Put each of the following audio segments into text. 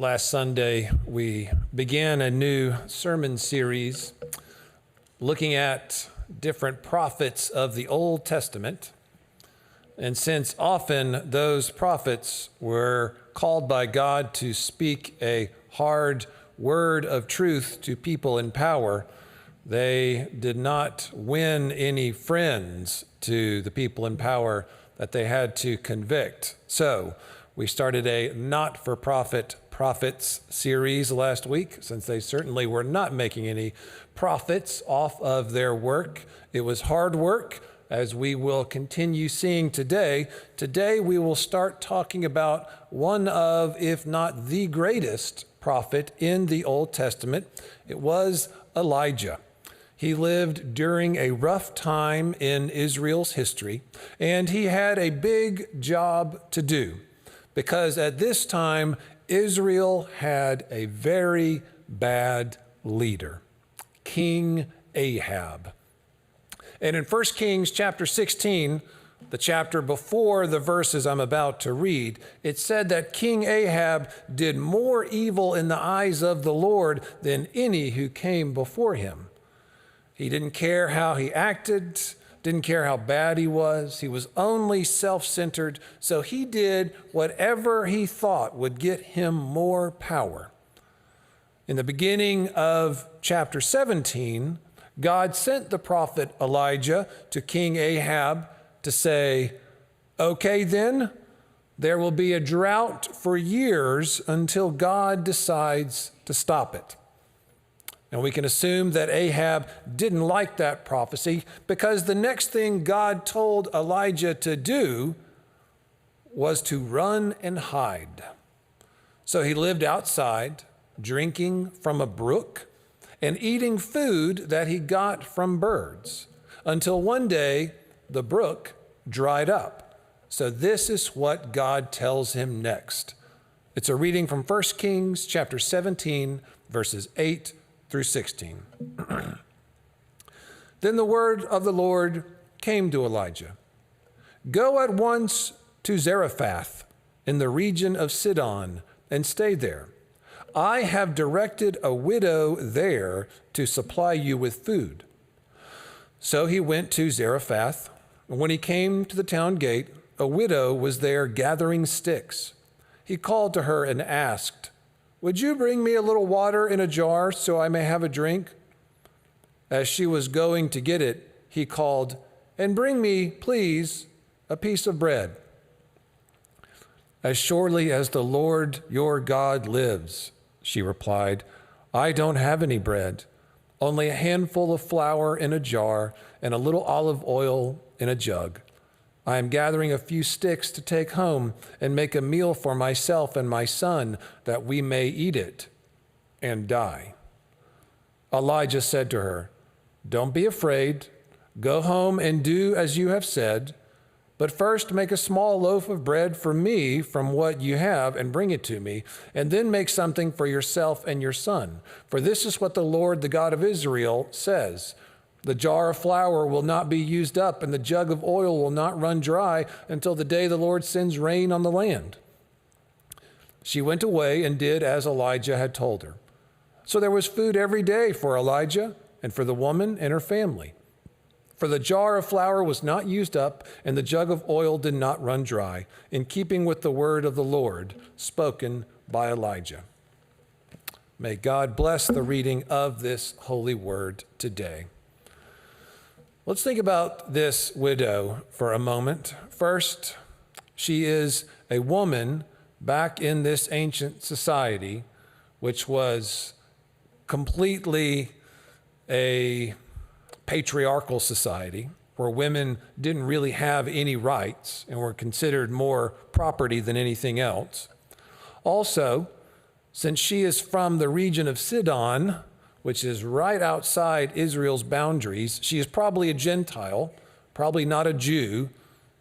Last Sunday, we began a new sermon series looking at different prophets of the Old Testament. And since often those prophets were called by God to speak a hard word of truth to people in power, they did not win any friends to the people in power that they had to convict. So we started a not-for-profit prophets series last week, since they certainly were not making any profits off of their work. It was hard work, as we will continue seeing today. Today we will start talking about one of, if not the greatest prophet in the Old Testament. It was Elijah. He lived during a rough time in Israel's history, and he had a big job to do, because at this time, Israel had a very bad leader, King Ahab. And in 1 Kings chapter 16, the chapter before the verses I'm about to read, it said that King Ahab did more evil in the eyes of the Lord than any who came before him. He didn't care how he acted, didn't care how bad he was. He was only self-centered, so he did whatever he thought would get him more power. In the beginning of chapter 17, God sent the prophet Elijah to King Ahab to say, "Okay then, there will be a drought for years until God decides to stop it." And we can assume that Ahab didn't like that prophecy, because the next thing God told Elijah to do was to run and hide. So he lived outside, drinking from a brook and eating food that he got from birds, until one day the brook dried up. So this is what God tells him next. It's a reading from 1 Kings chapter 17, verses 8 through 16. Then the word of the Lord came to Elijah. "Go at once to Zarephath in the region of Sidon and stay there. I have directed a widow there to supply you with food." So he went to Zarephath. When he came to the town gate, a widow was there gathering sticks. He called to her and asked, "Would you bring me a little water in a jar so I may have a drink?" As she was going to get it, he called, "And bring me, please, a piece of bread." "As surely as the Lord your God lives," she replied, "I don't have any bread, only a handful of flour in a jar and a little olive oil in a jug. I am gathering a few sticks to take home and make a meal for myself and my son, that we may eat it and die." Elijah said to her, "Don't be afraid. Go home and do as you have said. But first make a small loaf of bread for me from what you have and bring it to me, and then make something for yourself and your son. For this is what the Lord, the God of Israel, says. The jar of flour will not be used up, and the jug of oil will not run dry until the day the Lord sends rain on the land." She went away and did as Elijah had told her. So there was food every day for Elijah and for the woman and her family. For the jar of flour was not used up, and the jug of oil did not run dry, in keeping with the word of the Lord spoken by Elijah. May God bless the reading of this holy word today. Let's think about this widow for a moment. First, she is a woman back in this ancient society, which was completely a patriarchal society, where women didn't really have any rights and were considered more property than anything else. Also, since she is from the region of Sidon, which is right outside Israel's boundaries, she is probably a Gentile, probably not a Jew,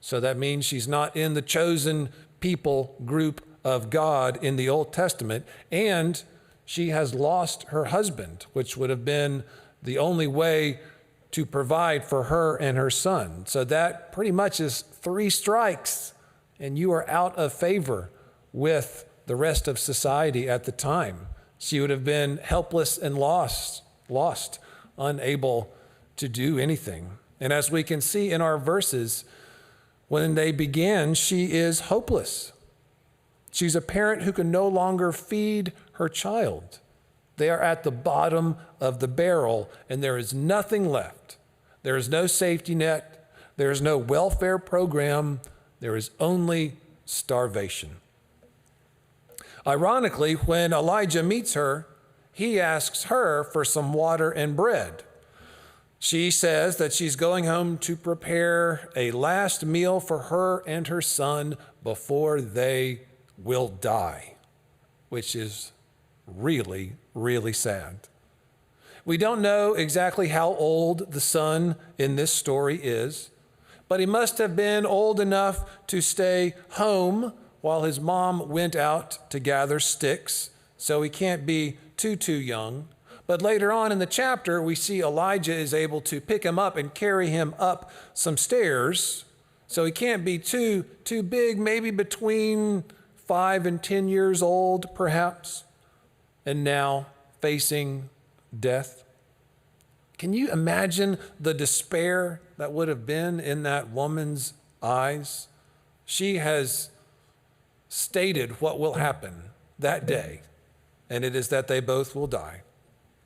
so that means she's not in the chosen people group of God in the Old Testament, and she has lost her husband, which would have been the only way to provide for her and her son. So that pretty much is 3 strikes, and you are out of favor with the rest of society at the time. She would have been helpless and lost, unable to do anything. And as we can see in our verses, when they begin, she is hopeless. She's a parent who can no longer feed her child. They are at the bottom of the barrel, and there is nothing left. There is no safety net. There is no welfare program. There is only starvation. Ironically, when Elijah meets her, he asks her for some water and bread. She says that she's going home to prepare a last meal for her and her son before they will die, which is really, really sad. We don't know exactly how old the son in this story is, but he must have been old enough to stay home while his mom went out to gather sticks, so he can't be too young. But later on in the chapter, we see Elijah is able to pick him up and carry him up some stairs, so he can't be too big, maybe between 5 and 10 years old, perhaps, and now facing death. Can you imagine the despair that would have been in that woman's eyes? She has stated what will happen that day, and it is that they both will die.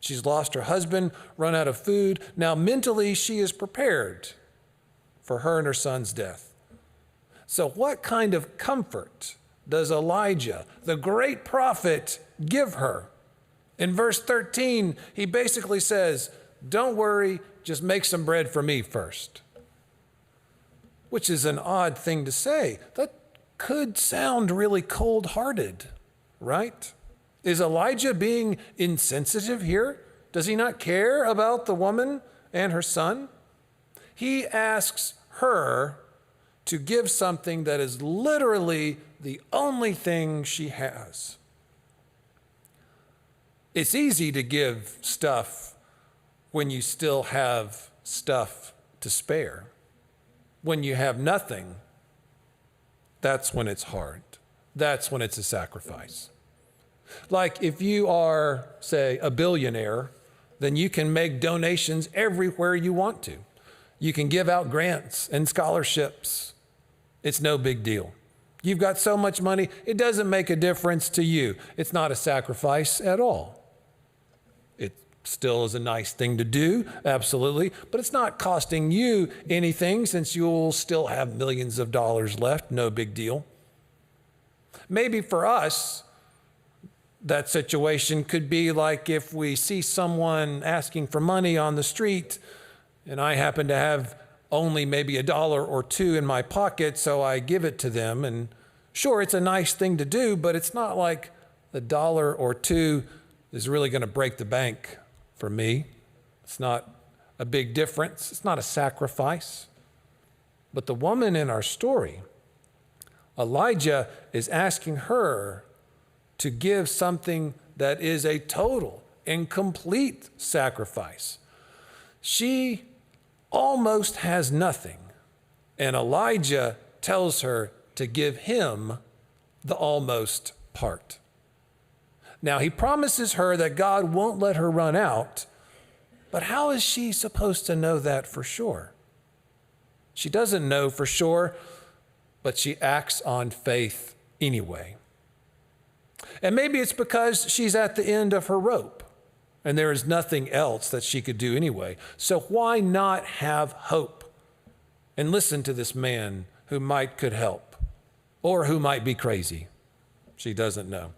She's lost her husband, run out of food. Now mentally, she is prepared for her and her son's death. So what kind of comfort does Elijah, the great prophet, give her? In verse 13, he basically says, don't worry, just make some bread for me first. Which is an odd thing to say. That could sound really cold-hearted, right? Is Elijah being insensitive here? Does he not care about the woman and her son? He asks her to give something that is literally the only thing she has. It's easy to give stuff when you still have stuff to spare. When you have nothing, that's when it's hard. That's when it's a sacrifice. Like if you are, say, a billionaire, then you can make donations everywhere you want to. You can give out grants and scholarships. It's no big deal. You've got so much money, it doesn't make a difference to you. It's not a sacrifice at all. It still is a nice thing to do, absolutely, but it's not costing you anything since you'll still have millions of dollars left, no big deal. Maybe for us, that situation could be like if we see someone asking for money on the street and I happen to have only maybe $1 or $2 in my pocket, so I give it to them. And sure, it's a nice thing to do, but it's not like the $1 or $2 is really going to break the bank for me. It's not a big difference. It's not a sacrifice. But the woman in our story, Elijah is asking her to give something that is a total and complete sacrifice. She almost has nothing, and Elijah tells her to give him the almost part. Now, he promises her that God won't let her run out, but how is she supposed to know that for sure? She doesn't know for sure, but she acts on faith anyway. And maybe it's because she's at the end of her rope and there is nothing else that she could do anyway. So why not have hope and listen to this man who could help or who might be crazy? She doesn't know.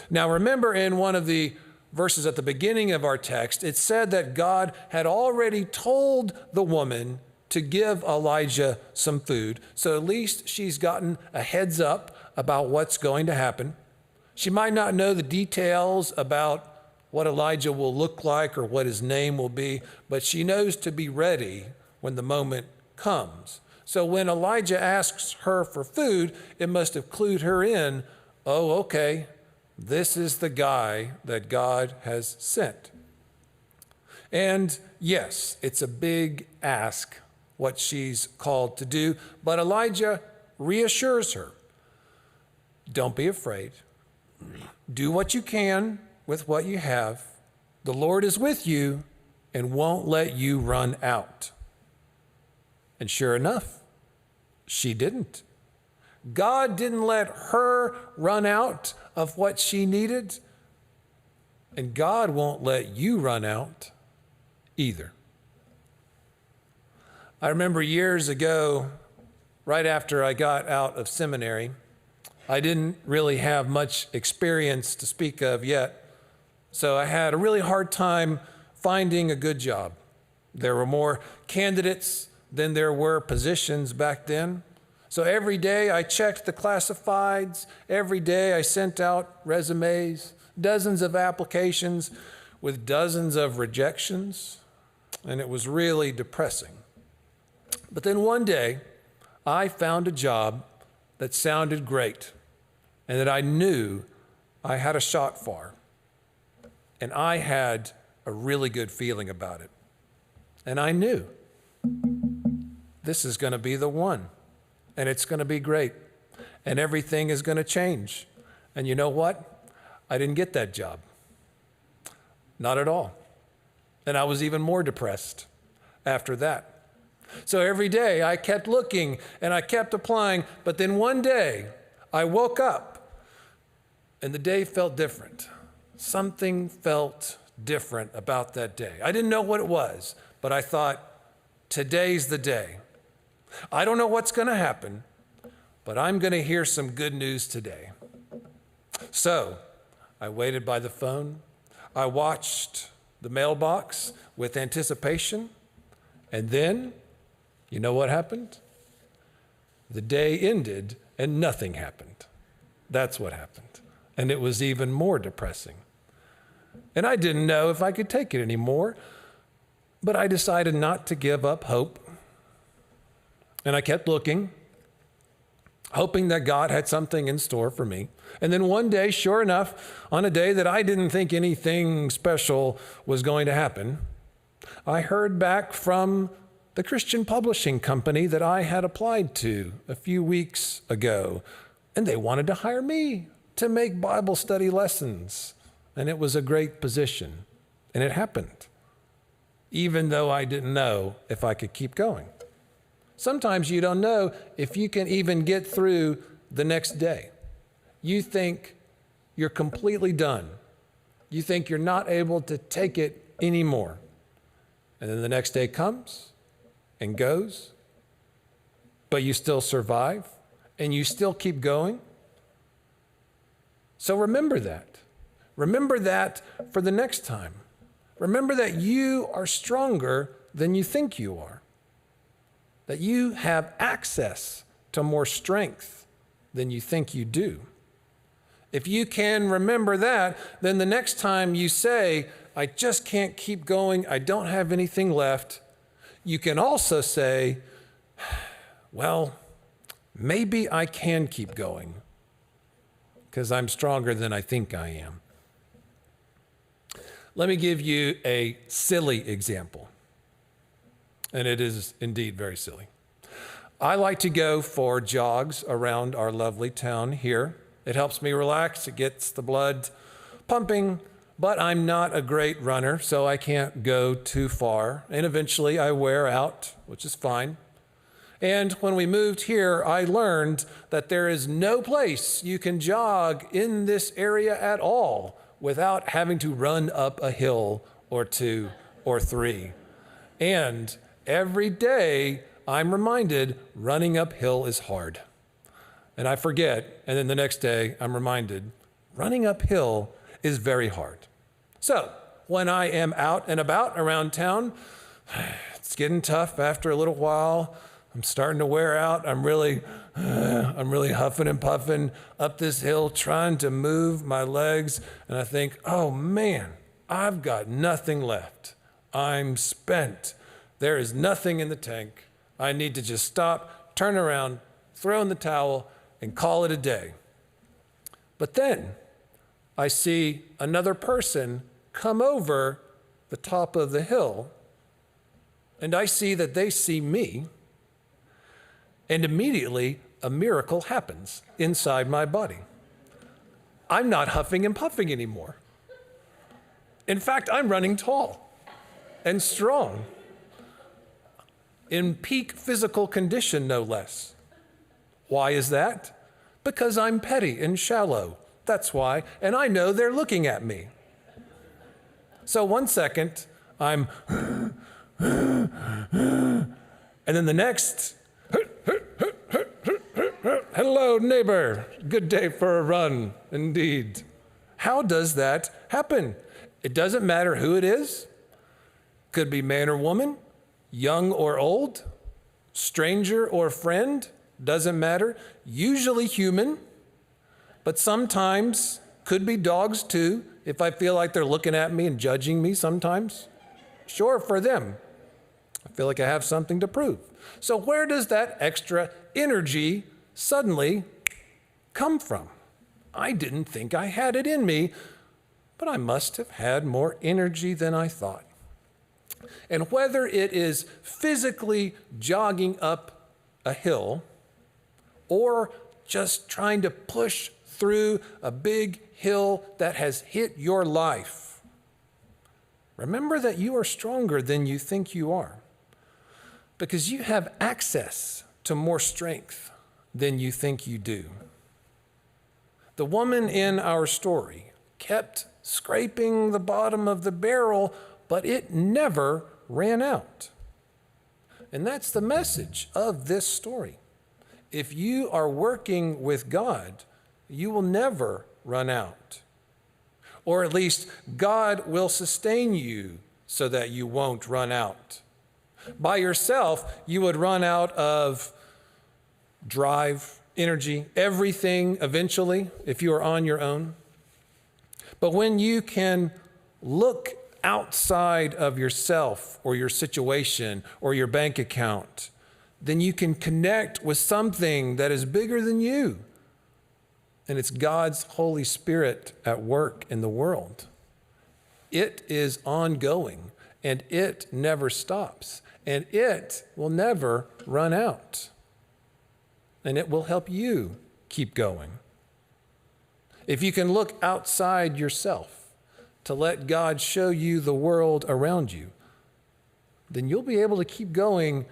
Now remember, in one of the verses at the beginning of our text, it said that God had already told the woman to give Elijah some food. So at least she's gotten a heads up about what's going to happen. She might not know the details about what Elijah will look like or what his name will be, but she knows to be ready when the moment comes. So when Elijah asks her for food, it must have clued her in, oh, okay, this is the guy that God has sent. And yes, it's a big ask what she's called to do, but Elijah reassures her. Don't be afraid. Do what you can with what you have. The Lord is with you and won't let you run out. And sure enough, she didn't. God didn't let her run out of what she needed, and God won't let you run out either. I remember years ago, right after I got out of seminary, I didn't really have much experience to speak of yet, so I had a really hard time finding a good job. There were more candidates than there were positions back then. So every day I checked the classifieds. Every day I sent out resumes, dozens of applications with dozens of rejections, and it was really depressing. But then one day I found a job that sounded great and that I knew I had a shot for. And I had a really good feeling about it. And I knew this is going to be the one. And it's going to be great. And everything is going to change. And you know what? I didn't get that job. Not at all. And I was even more depressed after that. So every day I kept looking and I kept applying. But then one day I woke up and the day felt different. Something felt different about that day. I didn't know what it was, but I thought, today's the day. I don't know what's going to happen, but I'm going to hear some good news today. So I waited by the phone. I watched the mailbox with anticipation. And then, you know what happened? The day ended and nothing happened. That's what happened. And it was even more depressing. And I didn't know if I could take it anymore, but I decided not to give up hope. And I kept looking, hoping that God had something in store for me. And then one day, sure enough, on a day that I didn't think anything special was going to happen, I heard back from the Christian publishing company that I had applied to a few weeks ago. And they wanted to hire me to make Bible study lessons. And it was a great position. And it happened, even though I didn't know if I could keep going. Sometimes you don't know if you can even get through the next day. You think you're completely done. You think you're not able to take it anymore. And then the next day comes and goes, but you still survive and you still keep going. So remember that. Remember that for the next time. Remember that you are stronger than you think you are. That you have access to more strength than you think you do. If you can remember that, then the next time you say, I just can't keep going, I don't have anything left, you can also say, well, maybe I can keep going because I'm stronger than I think I am. Let me give you a silly example. And it is indeed very silly. I like to go for jogs around our lovely town here. It helps me relax. It gets the blood pumping, but I'm not a great runner, so I can't go too far. And eventually I wear out, which is fine. And when we moved here, I learned that there is no place you can jog in this area at all without having to run up a hill or two or three. And every day I'm reminded running uphill is hard. And I forget, and then the next day I'm reminded running uphill is very hard. So when I am out and about around town, it's getting tough after a little while. I'm starting to wear out. I'm really huffing and puffing up this hill, trying to move my legs. And I think, oh man, I've got nothing left. I'm spent. There is nothing in the tank. I need to just stop, turn around, throw in the towel, and call it a day. But then I see another person come over the top of the hill, and I see that they see me, and immediately a miracle happens inside my body. I'm not huffing and puffing anymore. In fact, I'm running tall and strong, in peak physical condition, no less. Why is that? Because I'm petty and shallow. That's why. And I know they're looking at me. So 1 second, I'm, and then the next, hello, neighbor. Good day for a run, indeed. How does that happen? It doesn't matter who it is. Could be man or woman, young or old, stranger or friend, doesn't matter. Usually human, but sometimes could be dogs too, if I feel like they're looking at me and judging me sometimes. Sure, for them. I feel like I have something to prove. So where does that extra energy suddenly come from? I didn't think I had it in me, but I must have had more energy than I thought. And whether it is physically jogging up a hill or just trying to push through a big hill that has hit your life, remember that you are stronger than you think you are, because you have access to more strength than you think you do. The woman in our story kept scraping the bottom of the barrel, but it never ran out. And that's the message of this story. If you are working with God, you will never run out. Or at least God will sustain you so that you won't run out. By yourself, you would run out of drive, energy, everything eventually if you are on your own. But when you can look outside of yourself or your situation or your bank account, then you can connect with something that is bigger than you. And it's God's Holy Spirit at work in the world. It is ongoing, and it never stops, and it will never run out. And it will help you keep going. If you can look outside yourself to let God show you the world around you, then you'll be able to keep going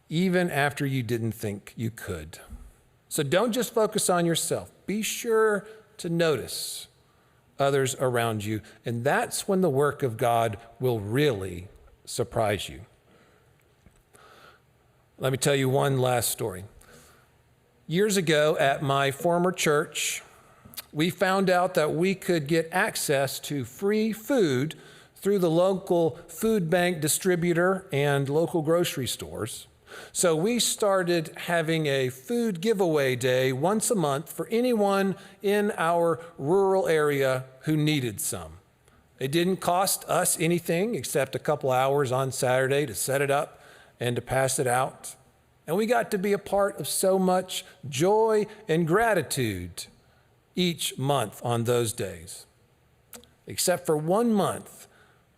even after you didn't think you could. So don't just focus on yourself. Be sure to notice others around you, and that's when the work of God will really surprise you. Let me tell you one last story. Years ago at my former church, we found out that we could get access to free food through the local food bank distributor and local grocery stores. So we started having a food giveaway day once a month for anyone in our rural area who needed some. It didn't cost us anything except a couple hours on Saturday to set it up and to pass it out. And we got to be a part of so much joy and gratitude each month on those days. Except for 1 month,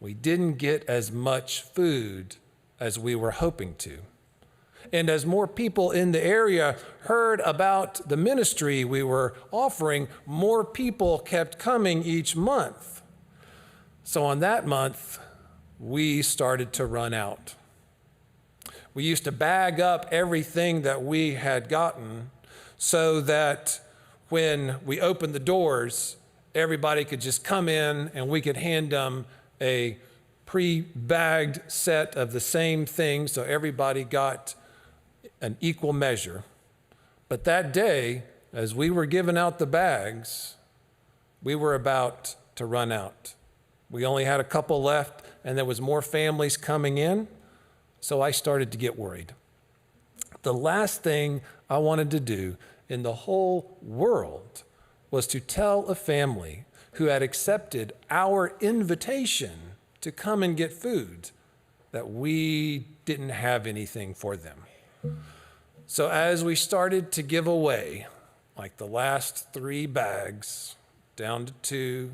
we didn't get as much food as we were hoping to. And as more people in the area heard about the ministry we were offering, more people kept coming each month. So on that month, we started to run out. We used to bag up everything that we had gotten so that when we opened the doors, everybody could just come in and we could hand them a pre-bagged set of the same thing, so everybody got an equal measure. But that day, as we were giving out the bags, we were about to run out. We only had a couple left, and there was more families coming in, so I started to get worried. The last thing I wanted to do in the whole world was to tell a family who had accepted our invitation to come and get food that we didn't have anything for them. So as we started to give away, like the last 3 bags, down to 2,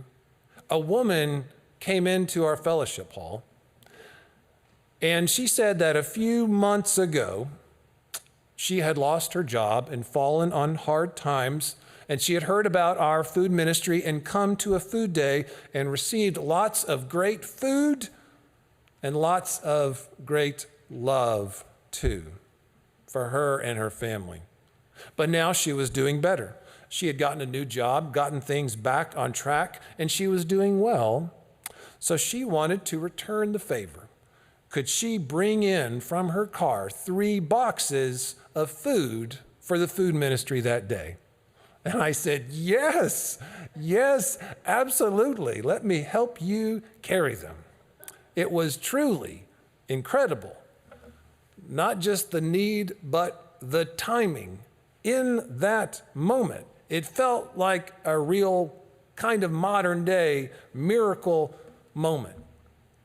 a woman came into our fellowship hall, and she said that a few months ago, she had lost her job and fallen on hard times, And she had heard about our food ministry and come to a food day and received lots of great food and lots of great love too for her and her family. But now she was doing better. She had gotten a new job, gotten things back on track, and she was doing well. So she wanted to return the favor. Could she bring in from her car 3 boxes of food for the food ministry that day? And I said, yes, absolutely. Let me help you carry them. It was truly incredible. Not just the need, but the timing. In that moment, it felt like a real kind of modern day miracle moment.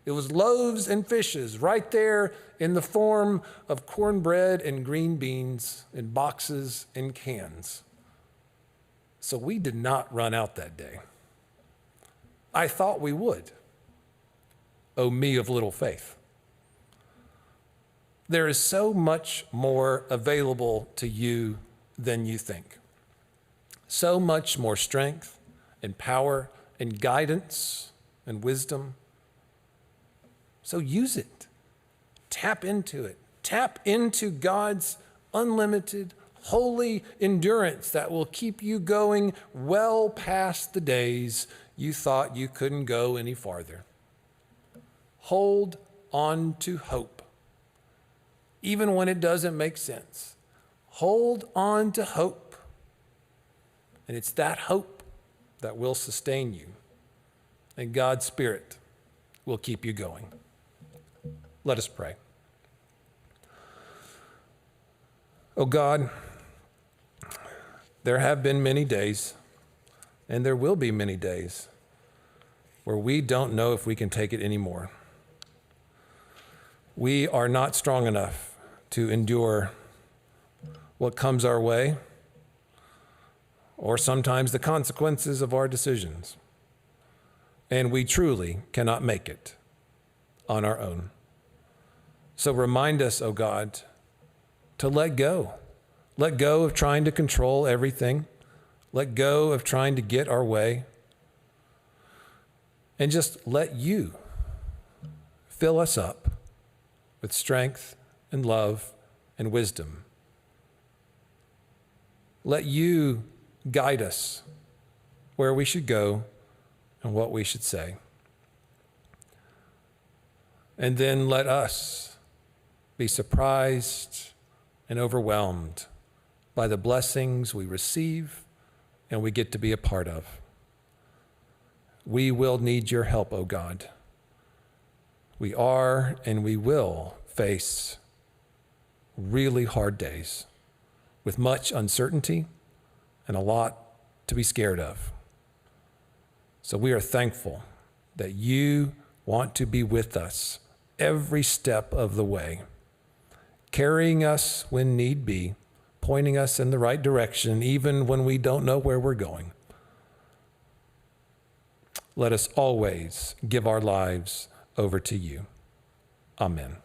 It was loaves and fishes right there in the form of cornbread and green beans in boxes and cans. So we did not run out that day. I thought we would. Oh, me of little faith. There is so much more available to you than you think. So much more strength and power and guidance and wisdom. So use it. Tap into it. Tap into God's unlimited, holy endurance that will keep you going well past the days you thought you couldn't go any farther. Hold on to hope, even when it doesn't make sense. Hold on to hope. And it's that hope that will sustain you. And God's Spirit will keep you going. Let us pray. Oh God, there have been many days, and there will be many days, where we don't know if we can take it anymore. We are not strong enough to endure what comes our way, or sometimes the consequences of our decisions. And we truly cannot make it on our own. So remind us, oh God, to let go. Let go of trying to control everything. Let go of trying to get our way. And just let you fill us up with strength and love and wisdom. Let you guide us where we should go and what we should say. And then let us be surprised and overwhelmed by the blessings we receive and we get to be a part of. We will need your help, O God. We are and we will face really hard days with much uncertainty and a lot to be scared of. So we are thankful that you want to be with us every step of the way, carrying us when need be, pointing us in the right direction, even when we don't know where we're going. Let us always give our lives over to you. Amen.